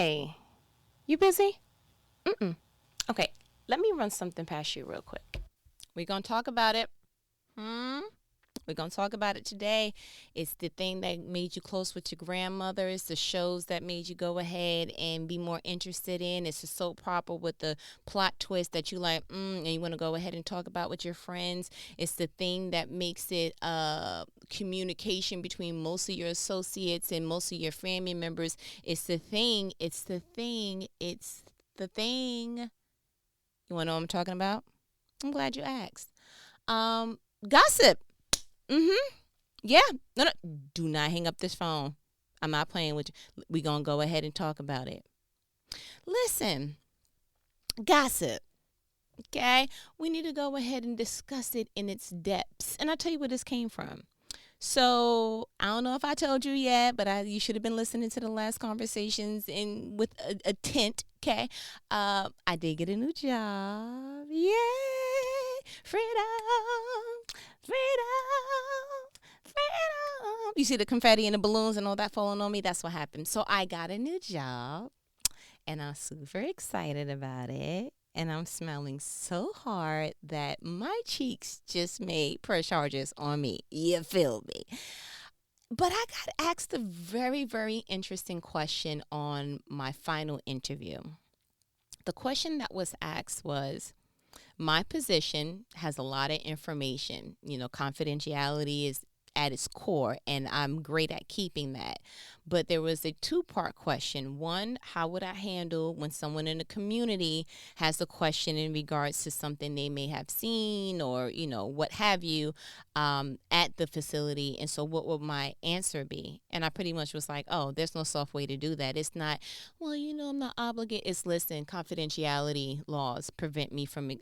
Hey, you busy? Mm-mm. Okay, let me run something past you real quick. We're going to talk about it. Hmm? We're going to talk about it today. It's the thing that made you close with your grandmother. It's the shows that made you go ahead and be more interested in. It's the soap opera with the plot twist that you like, and you want to go ahead and talk about with your friends. It's the thing that makes it communication between most of your associates and most of your family members. It's the thing. You want to know what I'm talking about? I'm glad you asked. Gossip. Mm-hmm. Yeah. No, no. Do not hang up this phone. I'm not playing with you. We're going to go ahead and talk about it. Listen, gossip. Okay. We need to go ahead and discuss it in its depths. And I'll tell you where this came from. So I don't know if I told you yet, but you should have been listening to the last conversations in with a tent. Okay, I did get a new job. Yay! Freedom, freedom. You see the confetti and the balloons and all that falling on me? That's what happened. So I got a new job and I'm super excited about it. And I'm smelling so hard that my cheeks just made press charges on me. You feel me? But I got asked a very, very interesting question on my final interview. The question that was asked was, my position has a lot of information. Confidentiality is at its core, and I'm great at keeping that. But there was a two-part question. One, how would I handle when someone in the community has a question in regards to something they may have seen or, what have you, at the facility? And so what would my answer be? And I pretty much was like, oh, there's no soft way to do that. It's not, well, I'm not obligated. It's, listen, confidentiality laws prevent me from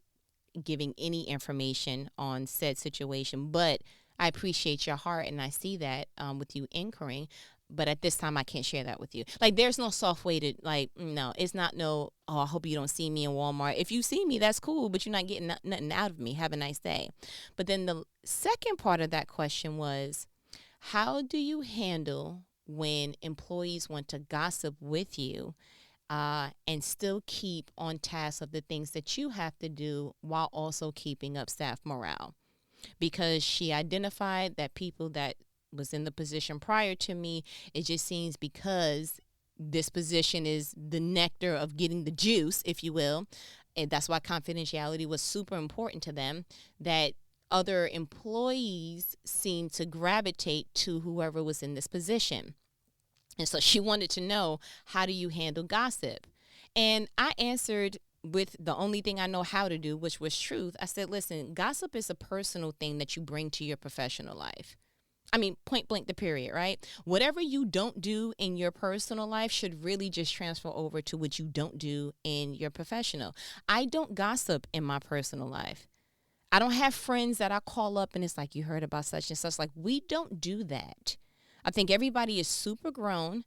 giving any information on said situation, but I appreciate your heart and I see that with you inquiring, but at this time I can't share that with you. Like, there's no soft way to, like, no, it's not no, oh, I hope you don't see me in Walmart. If you see me, that's cool, but you're not getting nothing out of me. Have a nice day. But then the second part of that question was, how do you handle when employees want to gossip with you and still keep on task of the things that you have to do while also keeping up staff morale? Because she identified that people that was in the position prior to me, it just seems because this position is the nectar of getting the juice, if you will, and that's why confidentiality was super important to them, that other employees seem to gravitate to whoever was in this position. And so she wanted to know, how do you handle gossip? And I answered with the only thing I know how to do, which was truth. I said, listen, gossip is a personal thing that you bring to your professional life. I mean, point blank, the period, right? Whatever you don't do in your personal life should really just transfer over to what you don't do in your professional. I don't gossip in my personal life. I don't have friends that I call up and it's like, you heard about such and such. Like, we don't do that. I think everybody is super grown.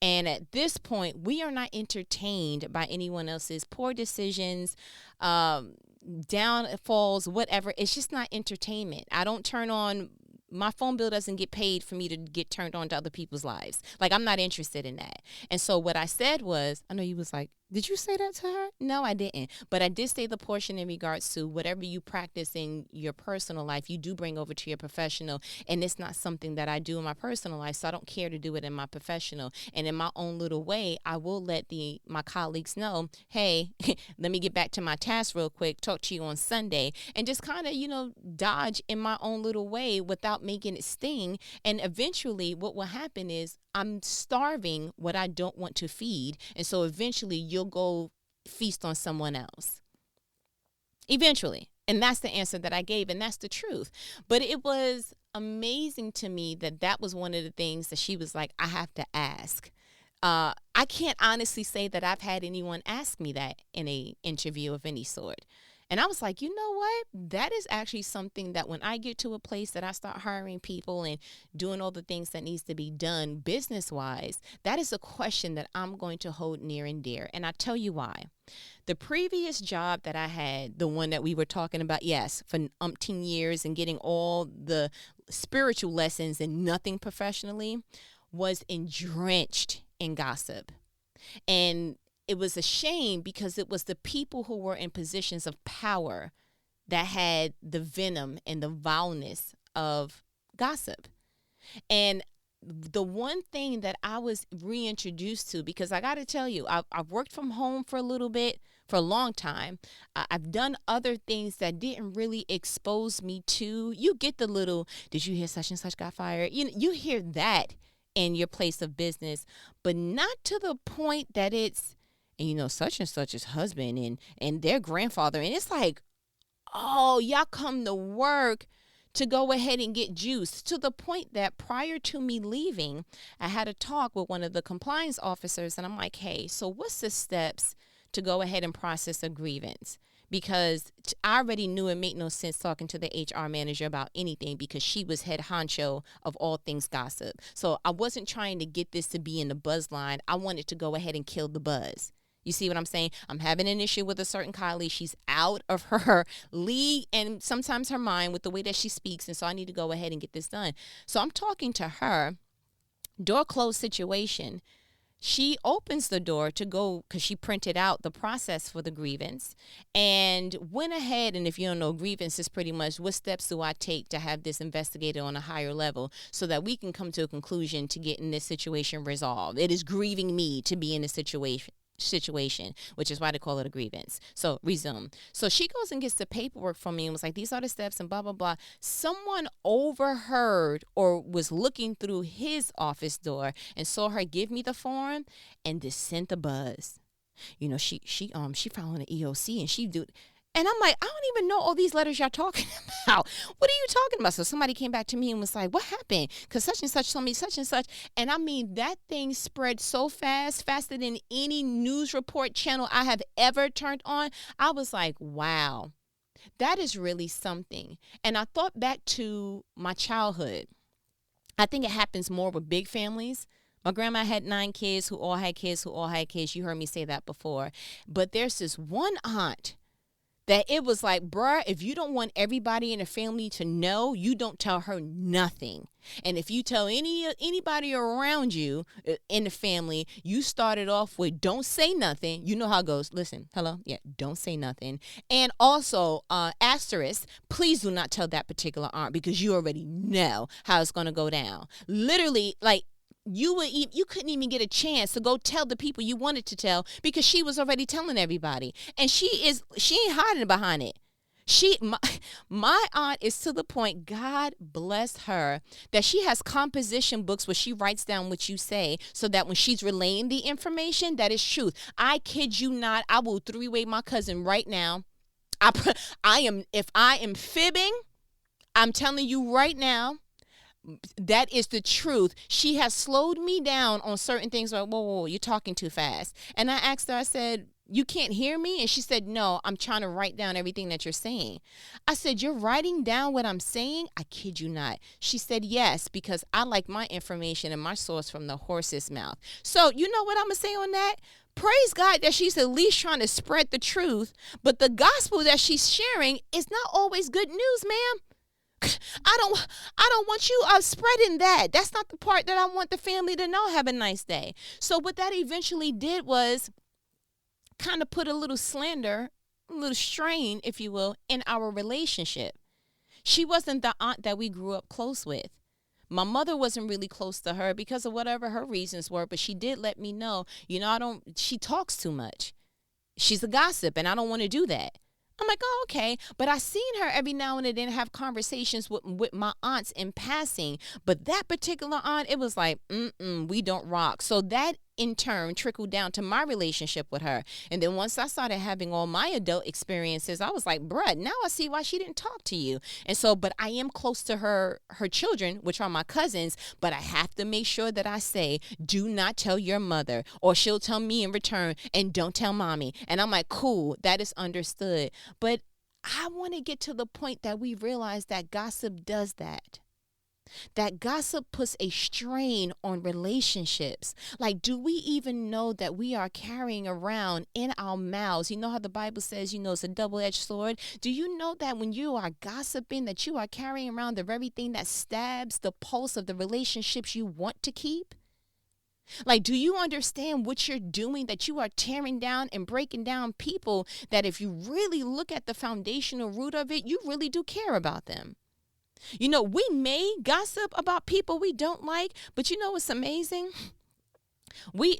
And at this point, we are not entertained by anyone else's poor decisions, downfalls, whatever. It's just not entertainment. I don't turn on, my phone bill doesn't get paid for me to get turned on to other people's lives. Like, I'm not interested in that. And so what I said was, I know you was like, did you say that to her? No, I didn't. But I did say the portion in regards to whatever you practice in your personal life, you do bring over to your professional. And it's not something that I do in my personal life, so I don't care to do it in my professional. And in my own little way, I will let my colleagues know, hey, let me get back to my task real quick, talk to you on Sunday, and just kind of, dodge in my own little way without making it sting. And eventually what will happen is I'm starving what I don't want to feed. And so eventually you'll go feast on someone else. Eventually. And that's the answer that I gave. And that's the truth. But it was amazing to me that was one of the things that she was like, I have to ask. I can't honestly say that I've had anyone ask me that in a interview of any sort. And I was like, you know what? That is actually something that when I get to a place that I start hiring people and doing all the things that needs to be done business-wise, that is a question that I'm going to hold near and dear. And I tell you why. The previous job that I had, the one that we were talking about, yes, for umpteen years and getting all the spiritual lessons and nothing professionally, was drenched in gossip. And it was a shame because it was the people who were in positions of power that had the venom and the vileness of gossip. And the one thing that I was reintroduced to, because I got to tell you, I've worked from home for a little bit, for a long time. I've done other things that didn't really expose me to. You get the little, did you hear such and such got fired? You hear that in your place of business, but not to the point that it's, and such and such's husband and their grandfather. And it's like, oh, y'all come to work to go ahead and get juice, to the point that prior to me leaving, I had a talk with one of the compliance officers, and I'm like, hey, so what's the steps to go ahead and process a grievance? Because I already knew it made no sense talking to the HR manager about anything, because she was head honcho of all things gossip. So I wasn't trying to get this to be in the buzz line. I wanted to go ahead and kill the buzz. You see what I'm saying? I'm having an issue with a certain colleague. She's out of her league and sometimes her mind with the way that she speaks. And so I need to go ahead and get this done. So I'm talking to her, door closed situation. She opens the door to go, because she printed out the process for the grievance and went ahead. And if you don't know, grievance is pretty much what steps do I take to have this investigated on a higher level so that we can come to a conclusion to getting this situation resolved. It is grieving me to be in this situation, which is why they call it a grievance. So resume. So she goes and gets the paperwork from me and was like, these are the steps and blah, blah, blah. Someone overheard or was looking through his office door and saw her give me the form, and this sent the buzz. She filed an EOC and she do. And I'm like, I don't even know all these letters y'all talking about. What are you talking about? So somebody came back to me and was like, what happened? Because such and such told me such and such. And I mean, that thing spread so fast, faster than any news report channel I have ever turned on. I was like, wow, that is really something. And I thought back to my childhood. I think it happens more with big families. My grandma had 9 kids who all had kids who all had kids. You heard me say that before. But there's this one aunt that it was like, bruh, if you don't want everybody in the family to know, you don't tell her nothing. And if you tell anybody around you in the family, you started off with don't say nothing. You know how it goes. Listen, hello, yeah, don't say nothing. And also, asterisk, please do not tell that particular aunt, because you already know how it's going to go down. Literally, like, you couldn't even get a chance to go tell the people you wanted to tell, because she was already telling everybody. And she ain't hiding behind it. My aunt is to the point, God bless her, that she has composition books where she writes down what you say so that when she's relaying the information, that is truth. I kid you not. I will 3-way my cousin right now. If I am fibbing, I'm telling you right now, that is the truth. She has slowed me down on certain things. Like, whoa, you're talking too fast. And I asked her, I said, you can't hear me? And she said, no, I'm trying to write down everything that you're saying. I said, you're writing down what I'm saying? I kid you not. She said, yes, because I like my information and my source from the horse's mouth. So you know what I'm going to say on that? Praise God that she's at least trying to spread the truth. But the gospel that she's sharing is not always good news, ma'am. I don't want you spreading that. That's not the part that I want the family to know. Have a nice day. So what that eventually did was kind of put a little slander, a little strain, if you will, in our relationship. She wasn't the aunt that we grew up close with. My mother wasn't really close to her because of whatever her reasons were, but she did let me know, she talks too much. She's a gossip, and I don't want to do that. I'm like, oh, okay. But I seen her every now and then have conversations with my aunts in passing. But that particular aunt, it was like, we don't rock. So that in turn trickled down to my relationship with her. And then once I started having all my adult experiences, I was like, bruh, now I see why she didn't talk to you. And so, but I am close to her children, which are my cousins, but I have to make sure that I say, do not tell your mother, or she'll tell me in return, and don't tell mommy. And I'm like, cool, that is understood. But I want to get to the point that we realize that gossip does that. That gossip puts a strain on relationships. Like, do we even know that we are carrying around in our mouths? You know how the Bible says, it's a double-edged sword? Do you know that when you are gossiping, that you are carrying around the very thing that stabs the pulse of the relationships you want to keep? Like, do you understand what you're doing, that you are tearing down and breaking down people that if you really look at the foundational root of it, you really do care about them? You know, we may gossip about people we don't like, but you know what's amazing?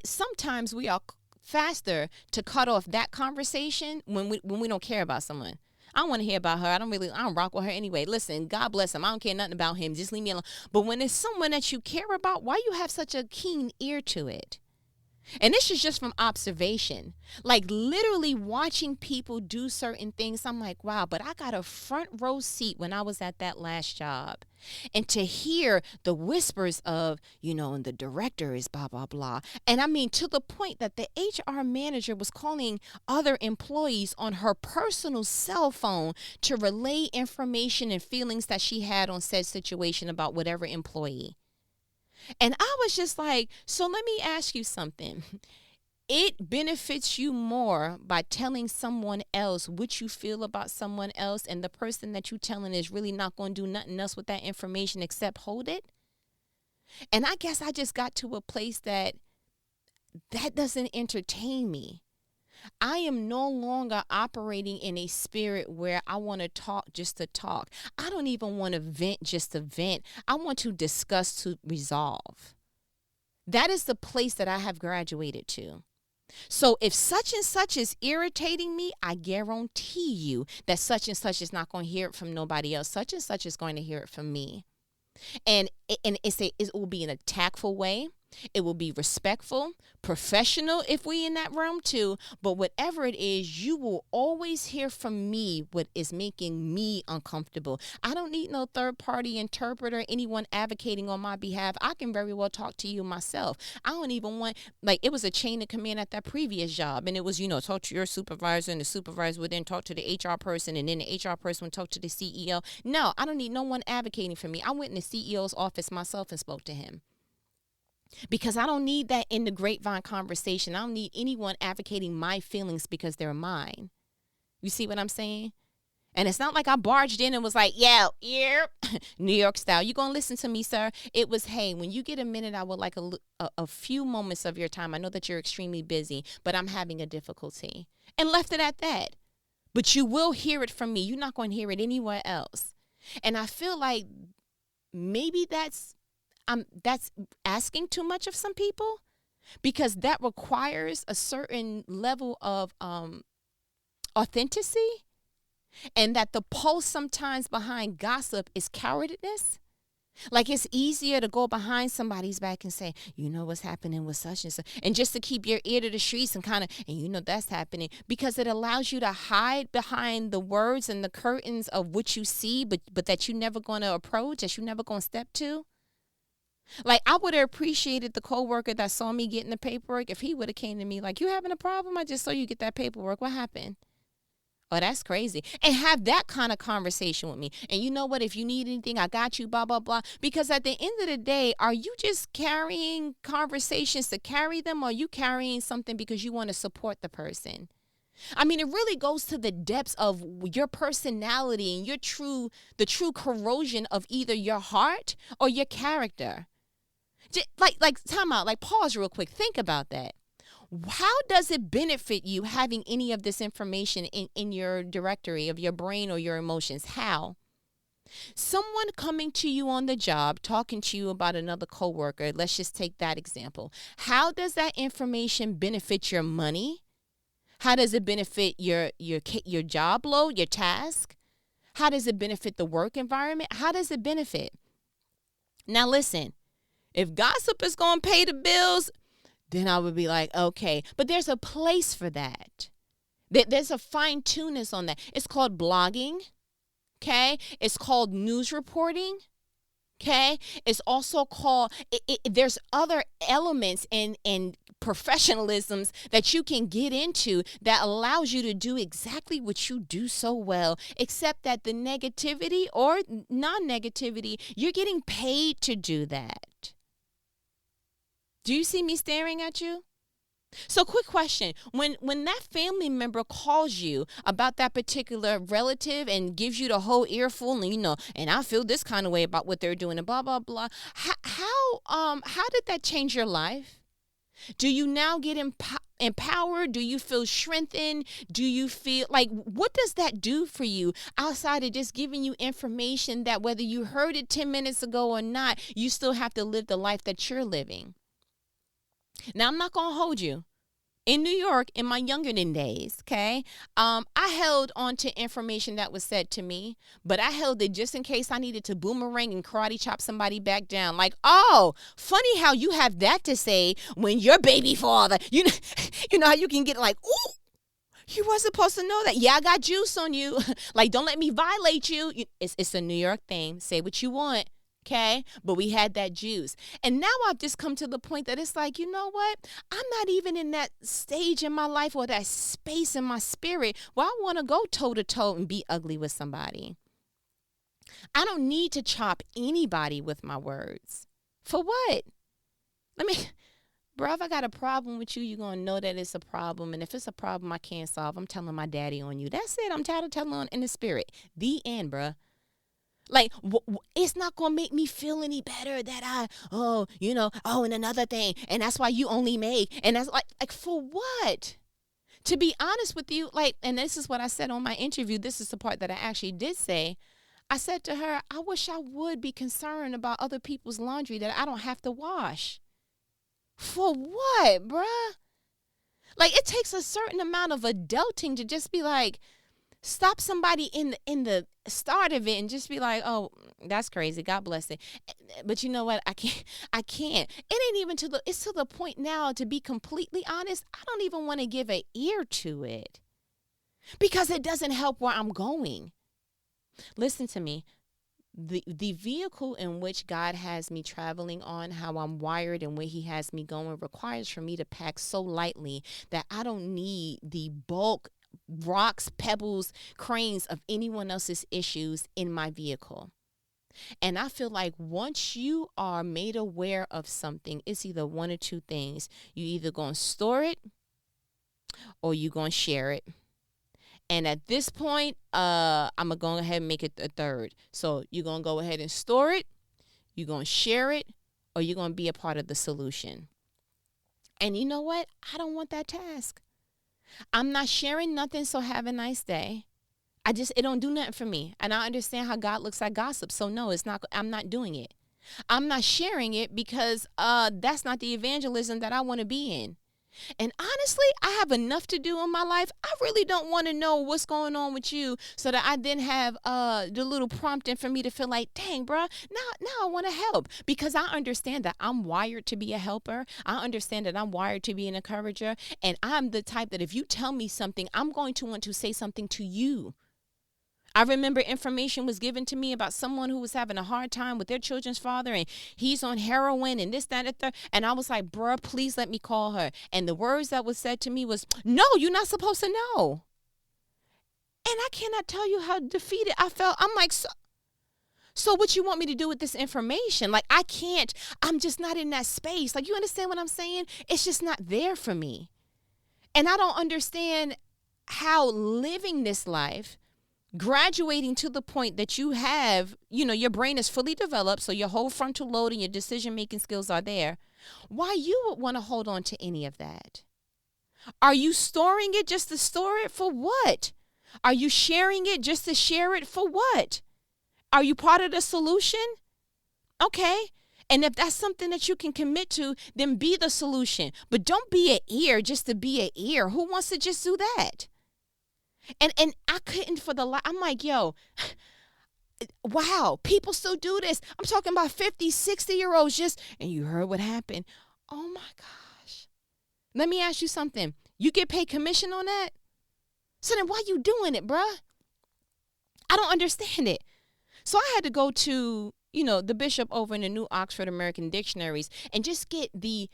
Sometimes we are faster to cut off that conversation when we don't care about someone. I don't want to hear about her. I don't rock with her anyway. Listen, God bless him. I don't care nothing about him. Just leave me alone. But when it's someone that you care about, why you have such a keen ear to it? And this is just from observation, like literally watching people do certain things. I'm like, wow, but I got a front row seat when I was at that last job. And to hear the whispers of, and the director is blah, blah, blah. And I mean, to the point that the HR manager was calling other employees on her personal cell phone to relay information and feelings that she had on said situation about whatever employee. And I was just like, so let me ask you something. It benefits you more by telling someone else what you feel about someone else, and the person that you're telling is really not going to do nothing else with that information except hold it. And I guess I just got to a place that doesn't entertain me. I am no longer operating in a spirit where I want to talk just to talk. I don't even want to vent just to vent. I want to discuss to resolve. That is the place that I have graduated to. So if such and such is irritating me, I guarantee you that such and such is not going to hear it from nobody else. Such and such is going to hear it from me. And it will be in a tactful way. It will be respectful, professional if we in that realm too. But whatever it is, you will always hear from me what is making me uncomfortable. I don't need no third party interpreter, anyone advocating on my behalf. I can very well talk to you myself. I don't even want, like, it was a chain of command at that previous job. And it was, talk to your supervisor, and the supervisor would then talk to the HR person, and then the HR person would talk to the CEO. No, I don't need no one advocating for me. I went in the CEO's office myself and spoke to him. Because I don't need that in the grapevine conversation. I don't need anyone advocating my feelings because they're mine. You see what I'm saying? And it's not like I barged in and was like, yeah, New York style. You going to listen to me, sir? It was, hey, when you get a minute, I would like a few moments of your time. I know that you're extremely busy, but I'm having a difficulty. And left it at that. But you will hear it from me. You're not going to hear it anywhere else. And I feel like maybe that's asking too much of some people, because that requires a certain level of authenticity, and that the pulse sometimes behind gossip is cowardice. Like, it's easier to go behind somebody's back and say, what's happening with such and such, and just to keep your ear to the streets and and that's happening, because it allows you to hide behind the words and the curtains of what you see, but that you're never going to approach, that you're never going to step to. Like, I would have appreciated the coworker that saw me getting the paperwork if he would have came to me like, you having a problem? I just saw you get that paperwork. What happened? Oh, that's crazy. And have that kind of conversation with me. And you know what? If you need anything, I got you, blah, blah, blah. Because at the end of the day, are you just carrying conversations to carry them, or are you carrying something because you want to support the person? I mean, it really goes to the depths of your personality and the true corrosion of either your heart or your character. Like time out, like pause real quick. Think about that. How does it benefit you having any of this information in your directory of your brain or your emotions? How? Someone coming to you on the job, talking to you about another coworker. Let's just take that example. How does that information benefit your money? How does it benefit your job load, your task? How does it benefit the work environment? How does it benefit? Now listen, if gossip is going to pay the bills, then I would be like, okay. But there's a place for that. There's a fine-tuneness on that. It's called blogging, okay? It's called news reporting, okay? It's also called, there's other elements and professionalisms that you can get into that allows you to do exactly what you do so well, except that the negativity or non-negativity, you're getting paid to do that. Do you see me staring at you? So quick question. When that family member calls you about that particular relative and gives you the whole earful and, and I feel this kind of way about what they're doing and blah, blah, blah. How did that change your life? Do you now get empowered? Do you feel strengthened? Do you feel like, what does that do for you outside of just giving you information that whether you heard it 10 minutes ago or not, you still have to live the life that you're living? Now, I'm not going to hold you. In New York, in my younger days, okay, I held on to information that was said to me, but I held it just in case I needed to boomerang and karate chop somebody back down. Like, oh, funny how you have that to say when your baby father, you know, you know how you can get like, ooh, you were supposed to know that. Yeah, I got juice on you. Like, don't let me violate you. It's a New York thing. Say what you want. Okay, but we had that juice. And now I've just come to the point that it's like, you know what? I'm not even in that stage in my life or that space in my spirit where I want to go toe to toe and be ugly with somebody. I don't need to chop anybody with my words. For what? Bro, if I got a problem with you, you're going to know that it's a problem. And if it's a problem I can't solve, I'm telling my daddy on you. That's it. I'm tired of telling on in the spirit. The end, bruh. Like, it's not going to make me feel any better that and another thing. And that's why you only make. And that's like for what? To be honest with you, like, and this is what I said on my interview. This is the part that I actually did say. I said to her, I wish I would be concerned about other people's laundry that I don't have to wash. For what, bruh? Like, it takes a certain amount of adulting to just be like, stop somebody in the start of it and just be like, oh, that's crazy. God bless it. But you know what? I can't. It ain't even it's to the point now, to be completely honest, I don't even want to give an ear to it because it doesn't help where I'm going. Listen to me. The vehicle in which God has me traveling on, how I'm wired and where he has me going, requires for me to pack so lightly that I don't need the bulk rocks, pebbles, cranes of anyone else's issues in my vehicle. And I feel like once you are made aware of something, it's either one or two things. You either going to store it or you going to share it. And at this point, I'm going to go ahead and make it a third. So you're going to go ahead and store it, you're going to share it, or you're going to be a part of the solution. And you know what? I don't want that task. I'm not sharing nothing, so have a nice day. It don't do nothing for me. And I understand how God looks at gossip. So no, I'm not doing it. I'm not sharing it because that's not the evangelism that I want to be in. And honestly, I have enough to do in my life. I really don't want to know what's going on with you so that I then have the little prompting for me to feel like, dang, bro, now I want to help, because I understand that I'm wired to be a helper. I understand that I'm wired to be an encourager. And I'm the type that if you tell me something, I'm going to want to say something to you. I remember information was given to me about someone who was having a hard time with their children's father, and he's on heroin and this, that, and the third. And I was like, bruh, please let me call her. And the words that was said to me was, no, you're not supposed to know. And I cannot tell you how defeated I felt. I'm like, so what you want me to do with this information? Like, I can't. I'm just not in that space. Like, you understand what I'm saying? It's just not there for me. And I don't understand how living this life, graduating to the point that you have, your brain is fully developed, so your whole frontal lobe and your decision-making skills are there, why you would want to hold on to any of that. Are you storing it just to store it? For what? Are you sharing it just to share it? For what? Are you part of the solution? Okay. And if that's something that you can commit to, then be the solution. But don't be an ear just to be an ear. Who wants to just do that? And I couldn't for the life. I'm like, yo, wow, people still do this. I'm talking about 50, 60-year-olds and you heard what happened. Oh my gosh. Let me ask you something. You get paid commission on that? So then why you doing it, bruh? I don't understand it. So I had to go to, the bishop over in the New Oxford American Dictionaries and just get the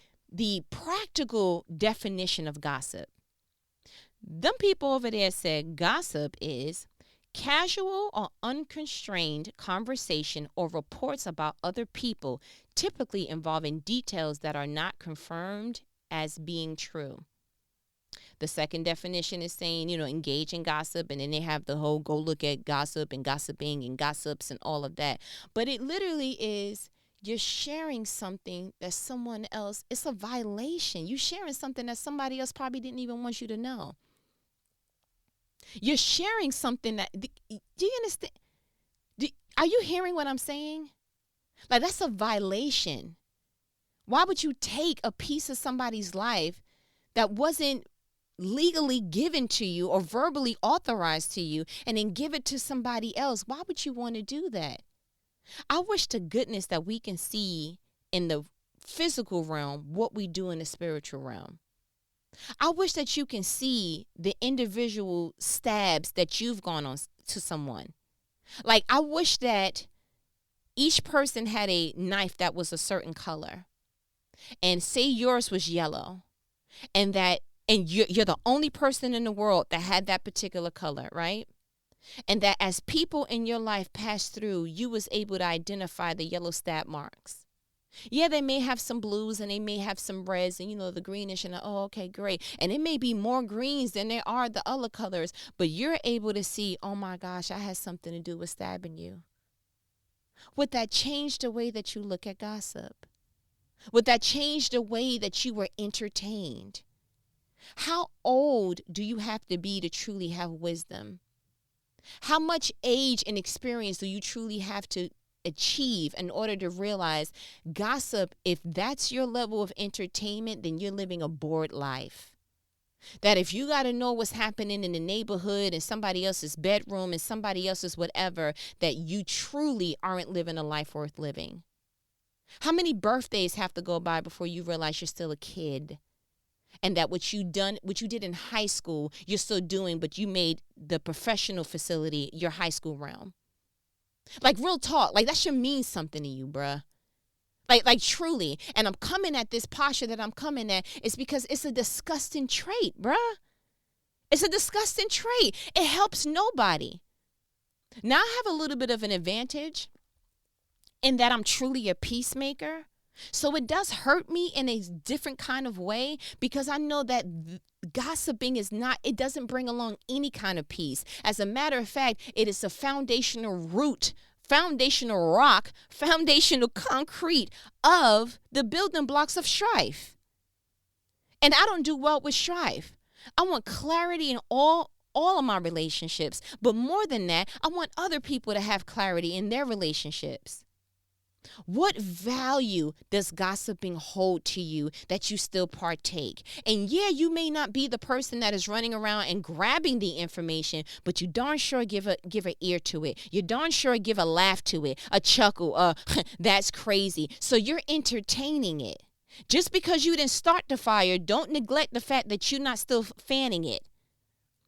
practical definition of gossip. Them people over there said gossip is casual or unconstrained conversation or reports about other people, typically involving details that are not confirmed as being true. The second definition is saying, engage in gossip, and then they have the whole go look at gossip and gossiping and gossips and all of that. But it literally is you're sharing something that someone else, it's a violation. You're sharing something that somebody else probably didn't even want you to know. You're sharing something that, do you understand? Are you hearing what I'm saying? Like, that's a violation. Why would you take a piece of somebody's life that wasn't legally given to you or verbally authorized to you and then give it to somebody else? Why would you want to do that? I wish to goodness that we can see in the physical realm what we do in the spiritual realm. I wish that you can see the individual stabs that you've gone on to someone. Like, I wish that each person had a knife that was a certain color, and say yours was yellow, and you're the only person in the world that had that particular color, right? And that as people in your life passed through, you was able to identify the yellow stab marks. Yeah, they may have some blues and they may have some reds and, the greenish and okay, great. And it may be more greens than there are the other colors, but you're able to see, oh my gosh, I had something to do with stabbing you. Would that change the way that you look at gossip? Would that change the way that you were entertained? How old do you have to be to truly have wisdom? How much age and experience do you truly have to achieve in order to realize gossip, if that's your level of entertainment, then you're living a bored life? That if you got to know what's happening in the neighborhood and somebody else's bedroom and somebody else's whatever, that you truly aren't living a life worth living. How many birthdays have to go by before you realize you're still a kid? And that what you did in high school, you're still doing, but you made the professional facility your high school realm. Like, real talk, like that should mean something to you, bruh. Like truly. And I'm coming at this posture that I'm coming at is because it's a disgusting trait, bruh. It's a disgusting trait. It helps nobody. Now I have a little bit of an advantage in that I'm truly a peacemaker. So it does hurt me in a different kind of way because I know that gossiping it doesn't bring along any kind of peace. As a matter of fact, it is a foundational root, foundational rock, foundational concrete of the building blocks of strife. And I don't do well with strife. I want clarity in all of my relationships. But more than that, I want other people to have clarity in their relationships. What value does gossiping hold to you that you still partake? And yeah, you may not be the person that is running around and grabbing the information, but you darn sure give an ear to it. You darn sure give a laugh to it, a chuckle, that's crazy. So you're entertaining it. Just because you didn't start the fire, don't neglect the fact that you're not still fanning it.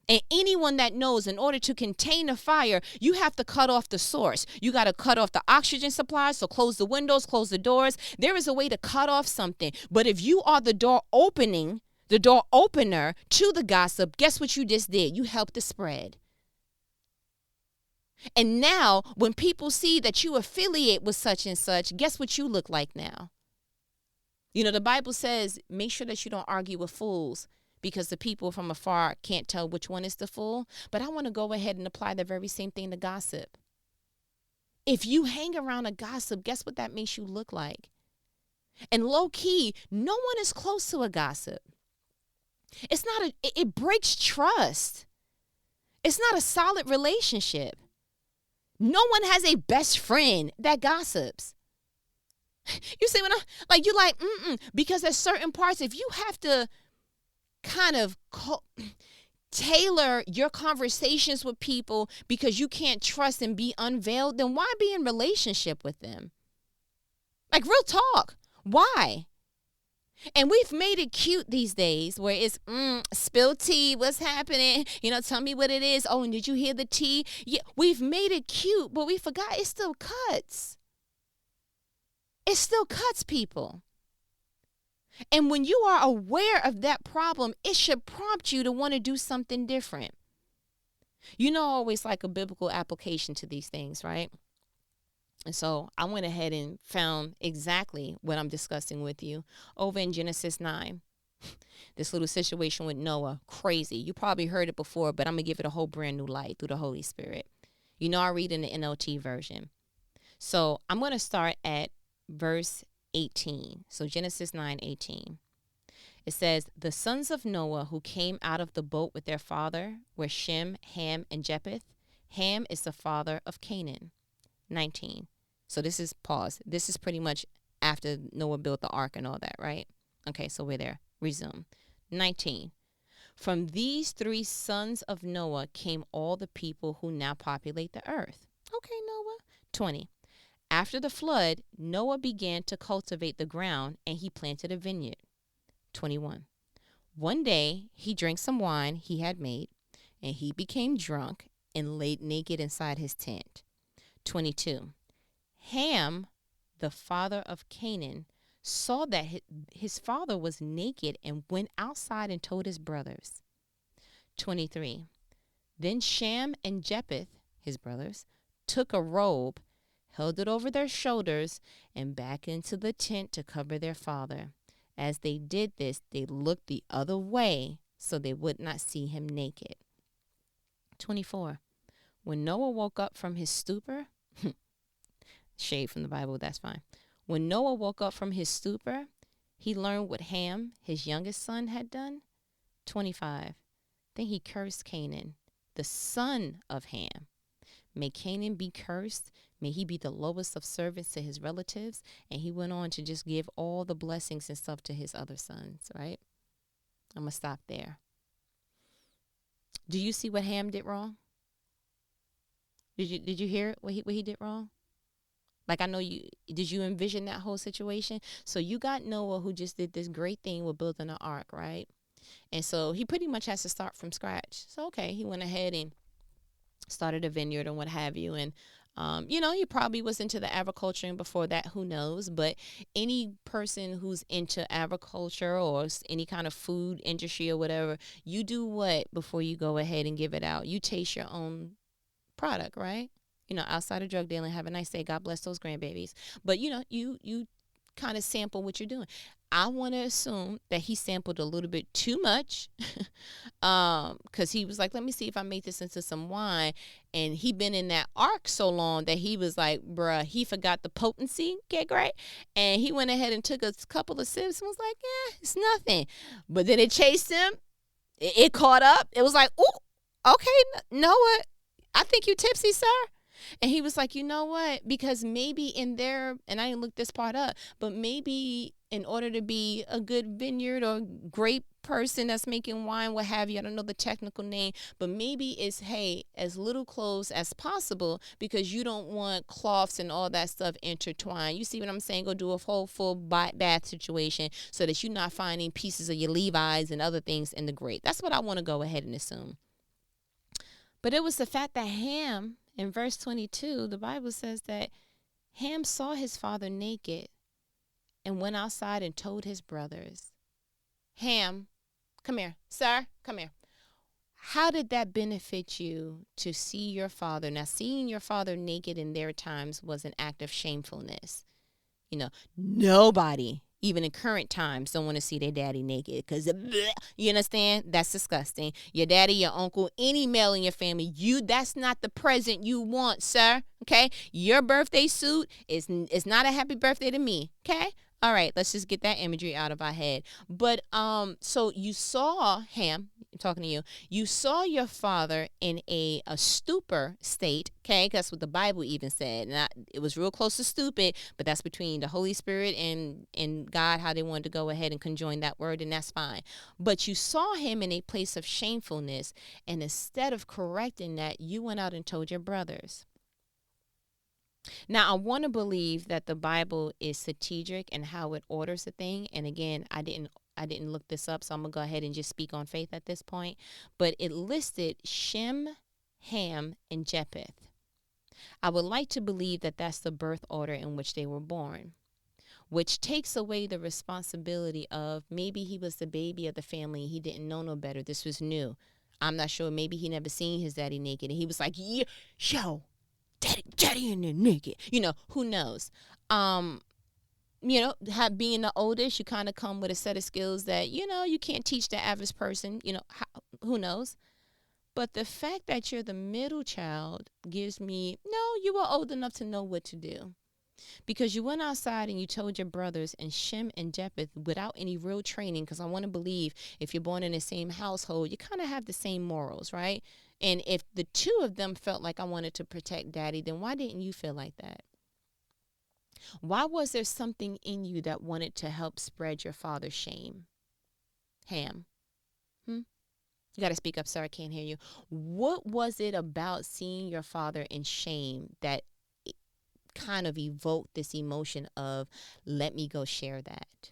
And anyone that knows, in order to contain a fire, you have to cut off the source. You got to cut off the oxygen supply, so close the windows, close the doors. There is a way to cut off something. But if you are the door opener to the gossip, guess what you just did? You helped the spread. And now, when people see that you affiliate with such and such, guess what you look like now? The Bible says, make sure that you don't argue with fools, because the people from afar can't tell which one is the fool. But I want to go ahead and apply the very same thing to gossip. If you hang around a gossip, guess what that makes you look like? And low key, no one is close to a gossip. It breaks trust. It's not a solid relationship. No one has a best friend that gossips. You see when you're like, because there's certain parts, if you have to kind of tailor your conversations with people because you can't trust and be unveiled, then why be in relationship with them? Like, real talk. Why? And we've made it cute these days where it's spill tea, what's happening? Tell me what it is. Oh, and did you hear the tea? Yeah, we've made it cute, but we forgot it still cuts. It still cuts people. And when you are aware of that problem, it should prompt you to want to do something different. Always like a biblical application to these things, right? And so I went ahead and found exactly what I'm discussing with you over in Genesis 9. This little situation with Noah, crazy. You probably heard it before, but I'm going to give it a whole brand new light through the Holy Spirit. I read in the NLT version. So I'm going to start at verse 18. So Genesis 9:18. It says, the sons of Noah who came out of the boat with their father were Shem, Ham, and Japheth. Ham is the father of Canaan. 19. So this is pause. This is pretty much after Noah built the ark and all that, right? Okay, so we're there. Resume. 19. From these three sons of Noah came all the people who now populate the earth. Okay, Noah. 20. After the flood, Noah began to cultivate the ground and he planted a vineyard. 21. One day he drank some wine he had made and he became drunk and laid naked inside his tent. 22. Ham, the father of Canaan, saw that his father was naked and went outside and told his brothers. 23. Then Shem and Japheth, his brothers, took a robe, held it over their shoulders, and back into the tent to cover their father. As they did this, they looked the other way so they would not see him naked. 24. When Noah woke up from his stupor, shade from the Bible, that's fine. When Noah woke up from his stupor, he learned what Ham, his youngest son, had done. 25. Then he cursed Canaan, the son of Ham. May Canaan be cursed. May he be the lowest of servants to his relatives. And he went on to just give all the blessings and stuff to his other sons, right? I'm going to stop there. Do you see what Ham did wrong? Did you hear what he did wrong? Like, I know did you envision that whole situation? So you got Noah who just did this great thing with building an ark, right? And so he pretty much has to start from scratch. So, okay, he went ahead and started a vineyard and what have you. And, he probably was into the agriculture, and before that, who knows? But any person who's into agriculture or any kind of food industry or whatever, you do what before you go ahead and give it out? You taste your own product, right? Outside of drug dealing. Have a nice day. God bless those grandbabies. But, you kind of sample what you're doing. I want to assume that he sampled a little bit too much because he was like, let me see if I make this into some wine. And he been in that ark so long that he was like, bruh, he forgot the potency. Okay, great. And he went ahead and took a couple of sips and was like, yeah, it's nothing. But then it chased him. It caught up. It was like, ooh, okay, Noah, I think you tipsy, sir. And he was like, you know what? Because maybe in there, and I didn't look this part up, but maybe in order to be a good vineyard or grape person that's making wine, what have you, I don't know the technical name, but maybe it's, hey, as little clothes as possible because you don't want cloths and all that stuff intertwined. You see what I'm saying? Go do a whole full bath situation so that you're not finding pieces of your Levi's and other things in the grape. That's what I want to go ahead and assume. But it was the fact that Ham, in verse 22, the Bible says that Ham saw his father naked and went outside and told his brothers. Ham, come here. Sir, come here. How did that benefit you to see your father? Now, seeing your father naked in their times was an act of shamefulness. Nobody, even in current times, don't want to see their daddy naked because, you understand? That's disgusting. Your daddy, your uncle, any male in your family, that's not the present you want, sir. Okay? Your birthday suit is not a happy birthday to me. Okay? All right, let's just get that imagery out of our head. But so you saw Ham, I'm talking to you. You saw your father in a stupor state, okay? That's what the Bible even said. And it was real close to stupid, but that's between the Holy Spirit and God, how they wanted to go ahead and conjoin that word, and that's fine. But you saw him in a place of shamefulness, and instead of correcting that, you went out and told your brothers. Now, I want to believe that the Bible is strategic in how it orders a thing. And again, I didn't look this up, so I'm going to go ahead and just speak on faith at this point. But it listed Shem, Ham, and Japheth. I would like to believe that that's the birth order in which they were born, which takes away the responsibility of maybe he was the baby of the family. He didn't know no better. This was new. I'm not sure. Maybe he never seen his daddy naked. And he was like, yeah, yo. Daddy in there naked. Who knows? Being the oldest, you kind of come with a set of skills that, you can't teach the average person, who knows? But the fact that you're the middle child gives me, no, you were old enough to know what to do. Because you went outside and you told your brothers and Shem and Japheth without any real training, because I want to believe if you're born in the same household, you kind of have the same morals, right? And if the two of them felt like I wanted to protect daddy, then why didn't you feel like that? Why was there something in you that wanted to help spread your father's shame? Ham. You got to speak up, sir. I can't hear you. What was it about seeing your father in shame that kind of evoked this emotion of, let me go share that?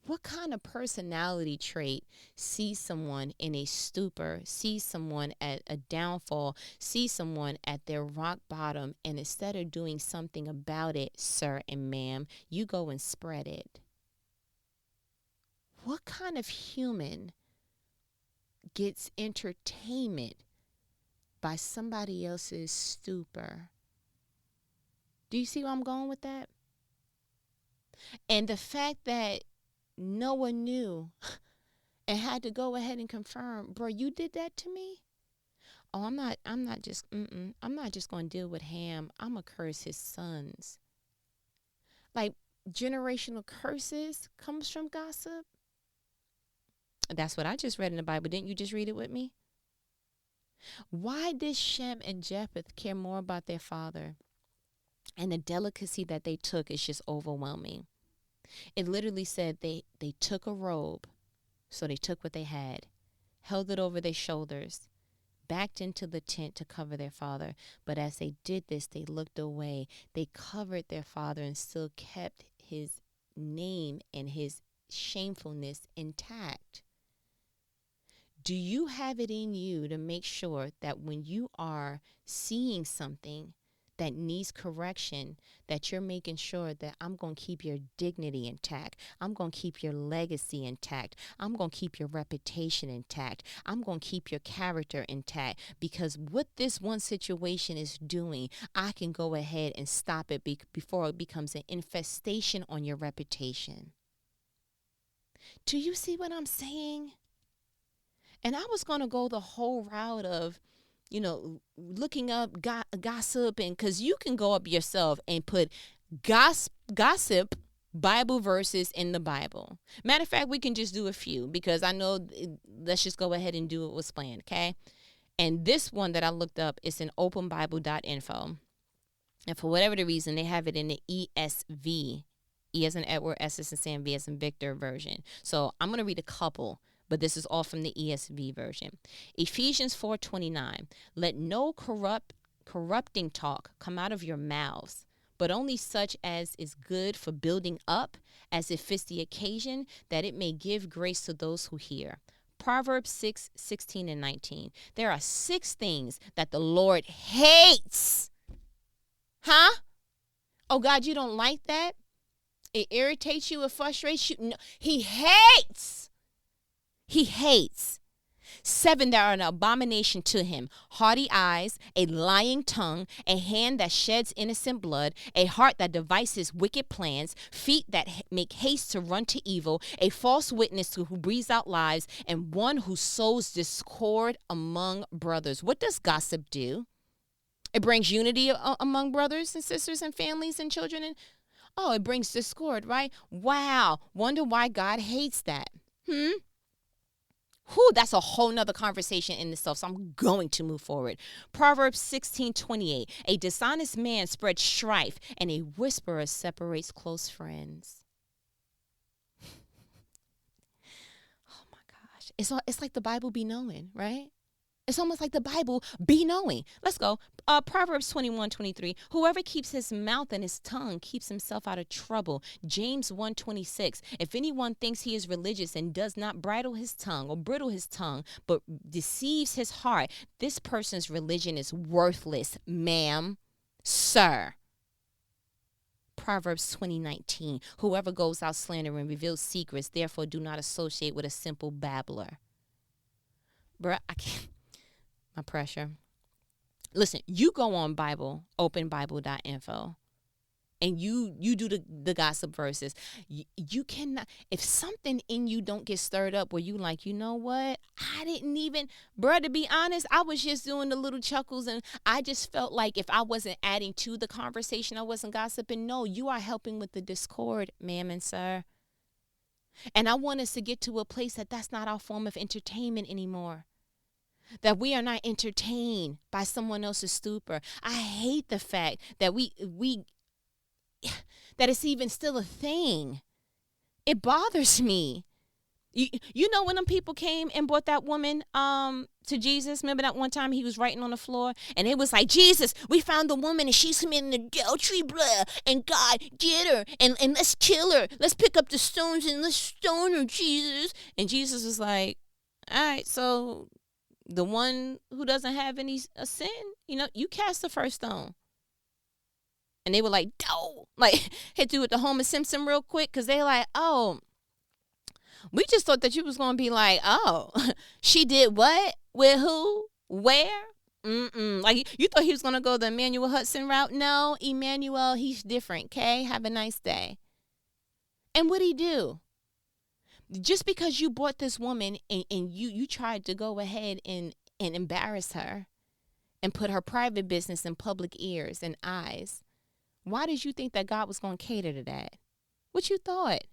What kind of personality trait sees someone in a stupor, sees someone at a downfall, sees someone at their rock bottom, and instead of doing something about it, sir and ma'am, you go and spread it? What kind of human gets entertainment by somebody else's stupor? Do you see where I'm going with that? And the fact that no one knew and had to go ahead and confirm, bro, you did that to me? Oh, I'm not just going to deal with Ham. I'm going to curse his sons. Like, generational curses comes from gossip. That's what I just read in the Bible. Didn't you just read it with me? Why did Shem and Japheth care more about their father? And the delicacy that they took is just overwhelming. It literally said they took a robe, so they took what they had, held it over their shoulders, backed into the tent to cover their father. But as they did this, they looked away. They covered their father and still kept his name and his shamefulness intact. Do you have it in you to make sure that when you are seeing something that needs correction, that you're making sure that I'm going to keep your dignity intact. I'm going to keep your legacy intact. I'm going to keep your reputation intact. I'm going to keep your character intact, because what this one situation is doing, I can go ahead and stop it before it becomes an infestation on your reputation. Do you see what I'm saying? And I was going to go the whole route of, looking up gossip, and because you can go up yourself and put gossip Bible verses in the Bible. Matter of fact, we can just do a few, because I know, let's just go ahead and do what was planned, okay? And this one that I looked up is in openbible.info. And for whatever the reason, they have it in the ESV. E as in Edward, S as in Sam, V as in Victor version. So I'm going to read a couple, but this is all from the ESV version. Ephesians 4:29. Let no corrupting talk come out of your mouths, but only such as is good for building up, as it fits the occasion, that it may give grace to those who hear. Proverbs 6:16 and 19. There are 6 things that the Lord hates. Huh? Oh, God, you don't like that? It irritates you, it frustrates you? No, he hates. He hates. 7 that are an abomination to him: haughty eyes, a lying tongue, a hand that sheds innocent blood, a heart that devises wicked plans, feet that make haste to run to evil, a false witness who breathes out lies, and one who sows discord among brothers. What does gossip do? It brings unity among brothers and sisters and families and children. And it brings discord, right? Wow. Wonder why God hates that. That's a whole nother conversation in itself, so I'm going to move forward. Proverbs 16:28. A dishonest man spreads strife, and a whisperer separates close friends. Oh my gosh. It's like the Bible be knowing, right? It's almost like the Bible be knowing. Let's go. Proverbs 21:23. Whoever keeps his mouth and his tongue keeps himself out of trouble. James 1:26. If anyone thinks he is religious and does not bridle his tongue, but deceives his heart, this person's religion is worthless, ma'am, sir. Proverbs 20:19. Whoever goes out slandering reveals secrets. Therefore, do not associate with a simple babbler. Bruh, I can't. My pressure. Listen, you go on openbible.info, and you do the gossip verses. You cannot, if something in you don't get stirred up where you like, you know what, I didn't even, bruh, to be honest, I was just doing the little chuckles, and I just felt like if I wasn't adding to the conversation, I wasn't gossiping. No, you are helping with the discord, ma'am and sir. And I want us to get to a place that that's not our form of entertainment anymore, that we are not entertained by someone else's stupor. I hate the fact that we that it's even still a thing. It bothers me. You know when them people came and brought that woman to Jesus? Remember that one time he was writing on the floor and it was like, Jesus, we found the woman and she's committing adultery, blah, and God, get her and let's kill her. Let's pick up the stones and let's stone her, Jesus. And Jesus was like, all right, so the one who doesn't have any sin, you cast the first stone. And they were like, no, like hit you with the Homer Simpson real quick, because they like, oh, we just thought that you was going to be like, oh, she did what? With who? Where? Like, you thought he was going to go the Emmanuel Hudson route? No, Emmanuel, he's different, okay? Have a nice day. And what'd he do? Just because you bought this woman and you tried to go ahead and embarrass her and put her private business in public ears and eyes, why did you think that God was going to cater to that? What you thought?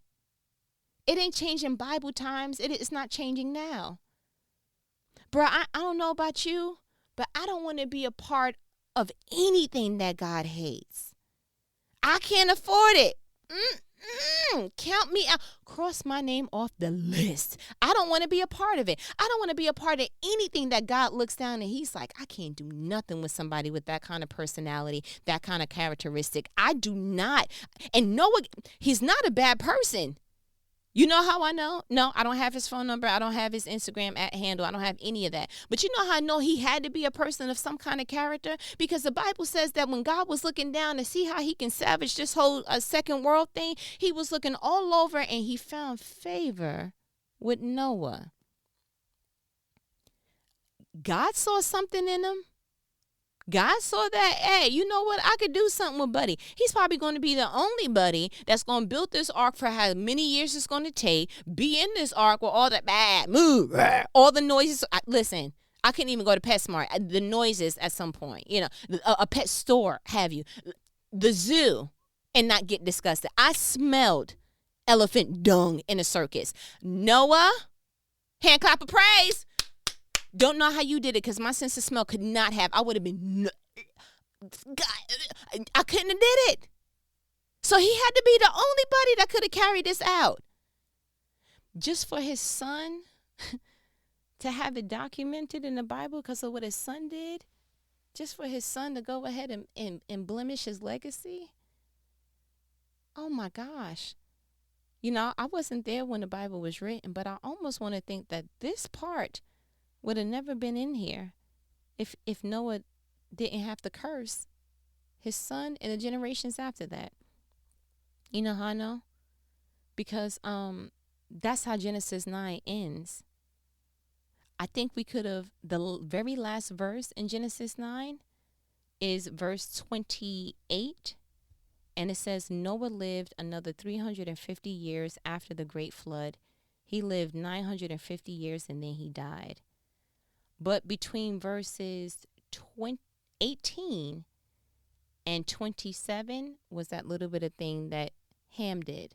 It ain't changing Bible times. It's not changing now. Bruh, I don't know about you, but I don't want to be a part of anything that God hates. I can't afford it. Count me out. Cross my name off the list. I don't want to be a part of it. I don't want to be a part of anything that God looks down and he's like, I can't do nothing with somebody with that kind of personality, that kind of characteristic. I do not. And Noah, he's not a bad person. You know how I know? No, I don't have his phone number. I don't have his Instagram handle. I don't have any of that. But you know how I know he had to be a person of some kind of character? Because the Bible says that when God was looking down to see how he can savage this whole second world thing, he was looking all over and he found favor with Noah. God saw something in him. God saw that, hey, you know what? I could do something with Buddy. He's probably going to be the only Buddy that's going to build this ark for how many years it's going to take, be in this ark with all the all the noises. Listen, I couldn't even go to PetSmart. The noises at some point, a pet store, have you, the zoo, and not get disgusted. I smelled elephant dung in a circus. Noah, hand clap of praise. Don't know how you did it, because my sense of smell could not have. I would have been, God, I couldn't have did it. So he had to be the only Buddy that could have carried this out. Just for his son to have it documented in the Bible because of what his son did, just for his son to go ahead and blemish his legacy. Oh my gosh. I wasn't there when the Bible was written, but I almost want to think that this part would have never been in here if Noah didn't have to curse his son and the generations after that. You know how I know? Because that's how Genesis 9 ends. I think we could have, the very last verse in Genesis 9 is verse 28. And it says, Noah lived another 350 years after the great flood. He lived 950 years and then he died. But between verses 18 and 27 was that little bit of thing that Ham did.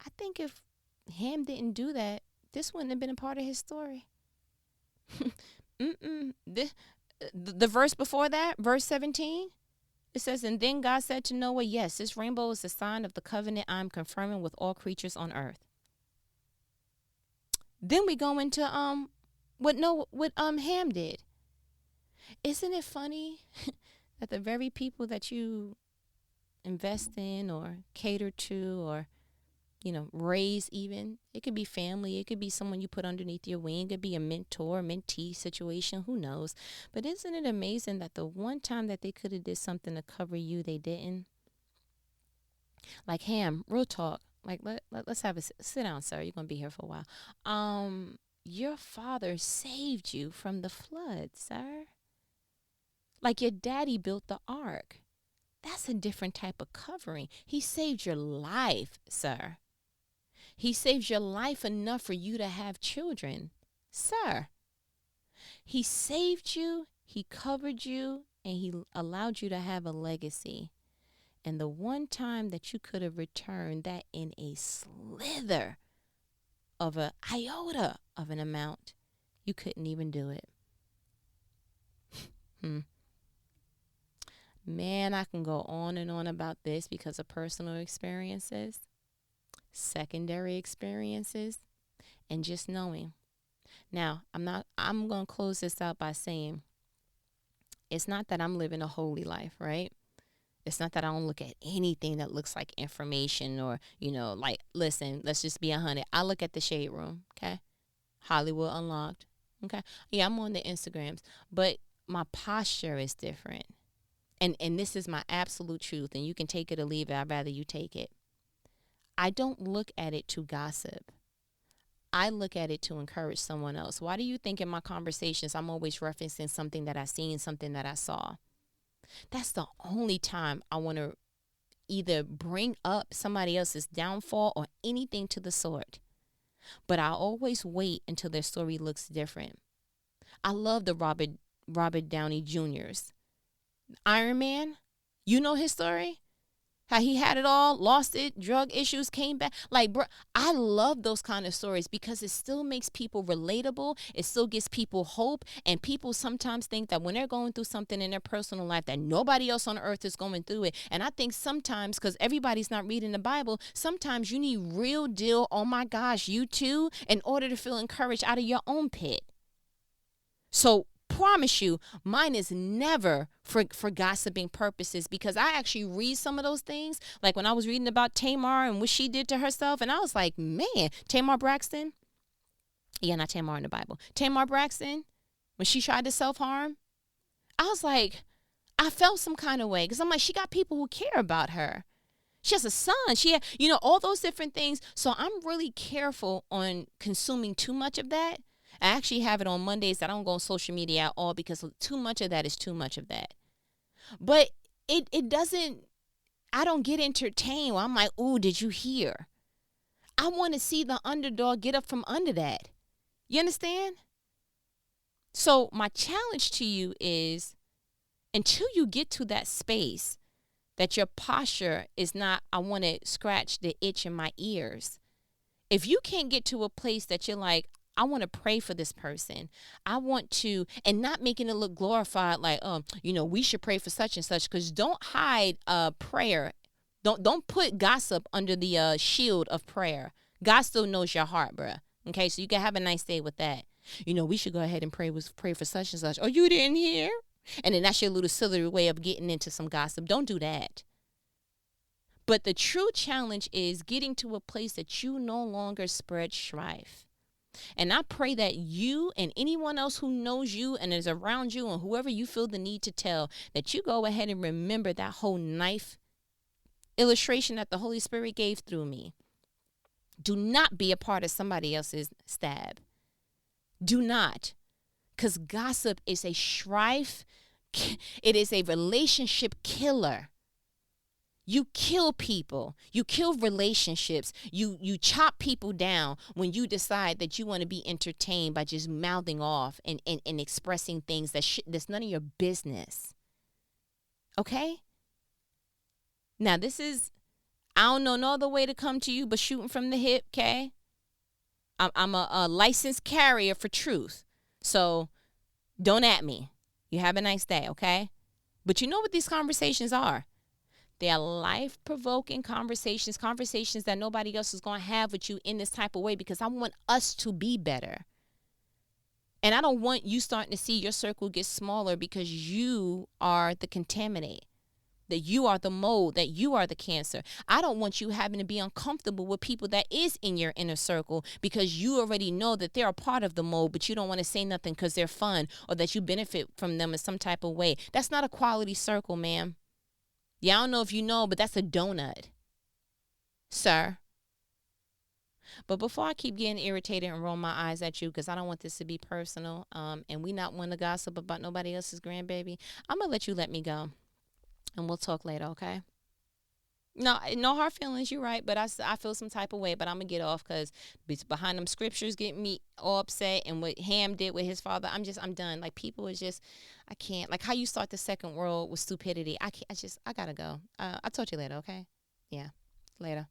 I think if Ham didn't do that, this wouldn't have been a part of his story. The verse before that, verse 17, it says, and then God said to Noah, yes, this rainbow is a sign of the covenant I'm confirming with all creatures on earth. Then we go into what Ham did. Isn't it funny that the very people that you invest in or cater to or raise, even, it could be family, it could be someone you put underneath your wing, it could be a mentor, mentee situation, who knows? But isn't it amazing that the one time that they could have did something to cover you, they didn't? Like Ham, real talk. Like let's have a sit down, sir. You're gonna be here for a while. Your father saved you from the flood, sir. Like your daddy built the ark. That's a different type of covering. He saved your life, sir. He saved your life enough for you to have children, sir. He saved you, he covered you, and he allowed you to have a legacy. And the one time that you could have returned that in a slither of an iota of an amount, you couldn't even do it. Man, I can go on and on about this because of personal experiences, secondary experiences, and just knowing. Now, I'm going to close this out by saying it's not that I'm living a holy life, right? It's not that I don't look at anything that looks like information or, like, listen, let's just be 100. I look at the Shade Room, okay? Hollywood Unlocked, okay? Yeah, I'm on the Instagrams, but my posture is different. And this is my absolute truth, and you can take it or leave it. I'd rather you take it. I don't look at it to gossip. I look at it to encourage someone else. Why do you think in my conversations I'm always referencing something that I seen, something that I saw? That's the only time I want to either bring up somebody else's downfall or anything to the sort. But I always wait until their story looks different. I love the Robert Downey Jr.'s. Iron Man, you know his story? How he had it all, lost it, drug issues, came back. Like, bro, I love those kind of stories because it still makes people relatable. It still gives people hope. And people sometimes think that when they're going through something in their personal life that nobody else on earth is going through it. And I think sometimes, because everybody's not reading the Bible, sometimes you need real deal, oh my gosh, you too, in order to feel encouraged out of your own pit. So, promise you, mine is never for gossiping purposes, because I actually read some of those things. Like when I was reading about Tamar and what she did to herself, and I was like, man, Tamar Braxton. Yeah, not Tamar in the Bible. Tamar Braxton, when she tried to self-harm, I was like, I felt some kind of way because I'm like, she got people who care about her. She has a son. She had, all those different things. So I'm really careful on consuming too much of that. I actually have it on Mondays that I don't go on social media at all because too much of that is too much of that. But it doesn't, I don't get entertained where I'm like, ooh, did you hear? I want to see the underdog get up from under that. You understand? So my challenge to you is, until you get to that space that your posture is not, I want to scratch the itch in my ears. If you can't get to a place that you're like, I want to pray for this person. I want to, and not making it look glorified like, we should pray for such and such, because don't hide prayer. Don't put gossip under the shield of prayer. God still knows your heart, bruh. Okay, so you can have a nice day with that. We should go ahead and pray for such and such. Oh, you didn't hear? And then that's your little silly way of getting into some gossip. Don't do that. But the true challenge is getting to a place that you no longer spread strife. And I pray that you and anyone else who knows you and is around you and whoever you feel the need to tell, that you go ahead and remember that whole knife illustration that the Holy Spirit gave through me. Do not be a part of somebody else's stab. Do not. Because gossip is a strife. It is a relationship killer. You kill people. You kill relationships. You chop people down when you decide that you want to be entertained by just mouthing off and expressing things that's none of your business. Okay? Now, this is, I don't know no other way to come to you but shooting from the hip, okay? I'm a licensed carrier for truth. So don't at me. You have a nice day, okay? But you know what these conversations are. They are life-provoking conversations that nobody else is going to have with you in this type of way, because I want us to be better. And I don't want you starting to see your circle get smaller because you are the contaminate, that you are the mold, that you are the cancer. I don't want you having to be uncomfortable with people that is in your inner circle because you already know that they're a part of the mold, but you don't want to say nothing because they're fun or that you benefit from them in some type of way. That's not a quality circle, ma'am. Yeah, I don't know if you know, but that's a donut, sir. But before I keep getting irritated and roll my eyes at you, because I don't want this to be personal, and we not want to gossip about nobody else's grandbaby, I'm going to let you let me go. And we'll talk later, okay? No, no hard feelings. You're right, but I feel some type of way. But I'm gonna get off because behind them scriptures getting me all upset, and what Ham did with his father. I'm done. Like people is just, I can't. Like how you start the second world with stupidity. I can't. I gotta go. I'll talk to you later. Okay? Yeah, later.